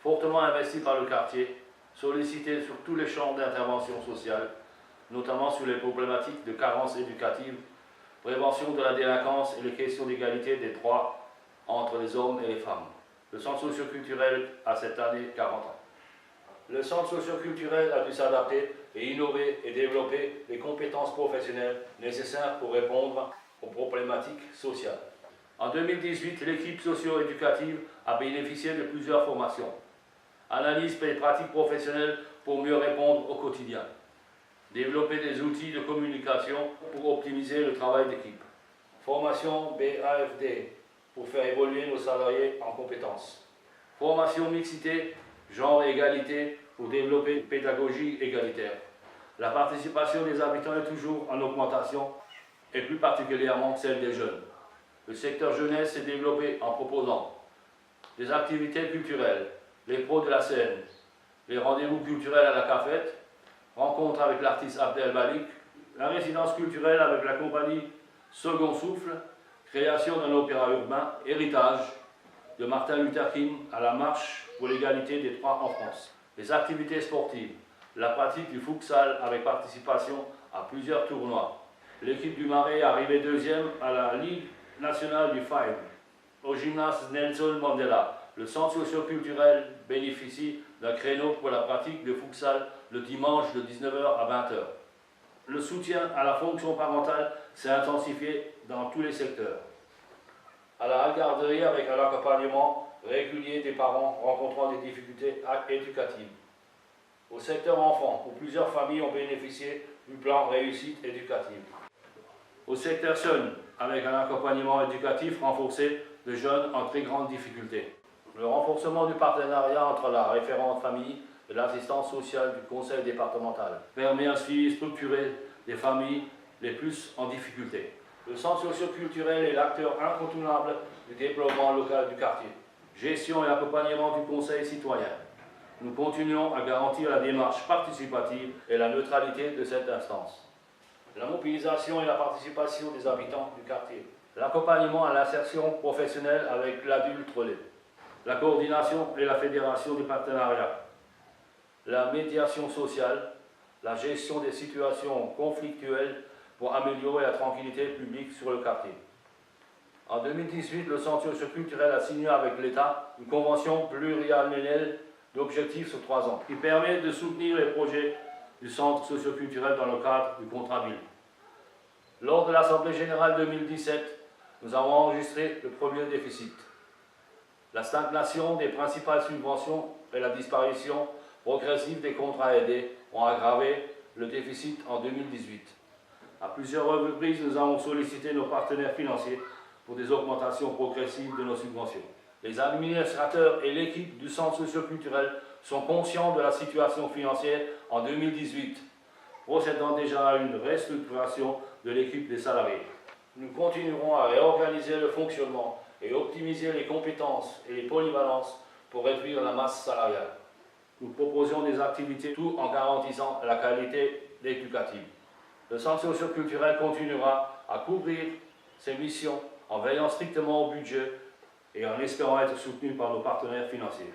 fortement investi par le quartier, sollicité sur tous les champs d'intervention sociale, notamment sur les problématiques de carence éducative, prévention de la délinquance et les questions d'égalité des droits entre les hommes et les femmes. Le centre socio-culturel a cette année 40 ans. Le centre socio-culturel a dû s'adapter et innover et développer les compétences professionnelles nécessaires pour répondre aux problématiques sociales. En 2018, l'équipe socio-éducative a bénéficié de plusieurs formations. Analyse des pratiques professionnelles pour mieux répondre au quotidien. Développer des outils de communication pour optimiser le travail d'équipe. Formation BAFD pour faire évoluer nos salariés en compétences. Formation mixité, genre et égalité pour développer une pédagogie égalitaire. La participation des habitants est toujours en augmentation et plus particulièrement celle des jeunes. Le secteur jeunesse s'est développé en proposant des activités culturelles, les pros de la scène, les rendez-vous culturels à la cafette, rencontre avec l'artiste Abdel Malik, la résidence culturelle avec la compagnie Second Souffle, création d'un opéra urbain, héritage de Martin Luther King à la marche pour l'égalité des droits en France. Les activités sportives, la pratique du futsal avec participation à plusieurs tournois. L'équipe du Marais est arrivée deuxième à la Ligue nationale du Five. Au gymnase Nelson Mandela, le centre socio-culturel bénéficie d'un créneau pour la pratique de futsal le dimanche de 19h à 20h. Le soutien à la fonction parentale s'est intensifié dans tous les secteurs. À la garderie avec un accompagnement régulier des parents rencontrant des difficultés éducatives. Au secteur enfant, où plusieurs familles ont bénéficié du plan réussite éducative. Au secteur jeunes, avec un accompagnement éducatif renforcé de jeunes en très grande difficulté. Le renforcement du partenariat entre la référente famille et l'assistance sociale du conseil départemental permet un suivi structuré des familles les plus en difficulté. Le centre socio-culturel est l'acteur incontournable du développement local du quartier. Gestion et accompagnement du conseil citoyen. Nous continuons à garantir la démarche participative et la neutralité de cette instance. La mobilisation et la participation des habitants du quartier. L'accompagnement à l'insertion professionnelle avec l'adulte relais. La coordination et la fédération des partenariats. La médiation sociale. La gestion des situations conflictuelles pour améliorer la tranquillité publique sur le quartier. En 2018, le centre socio-culturel a signé avec l'État une convention pluriannuelle d'objectifs sur 3 ans qui permet de soutenir les projets du centre socio-culturel dans le cadre du contrat ville. Lors de l'Assemblée générale 2017, nous avons enregistré le premier déficit. La stagnation des principales subventions et la disparition progressive des contrats aidés ont aggravé le déficit en 2018. À plusieurs reprises, nous avons sollicité nos partenaires financiers pour des augmentations progressives de nos subventions. Les administrateurs et l'équipe du centre socio-culturel sont conscients de la situation financière en 2018, procédant déjà à une restructuration de l'équipe des salariés. Nous continuerons à réorganiser le fonctionnement et optimiser les compétences et les polyvalences pour réduire la masse salariale. Nous proposions des activités tout en garantissant la qualité éducative. Le centre socio-culturel continuera à couvrir ses missions en veillant strictement au budget et en espérant être soutenu par nos partenaires financiers.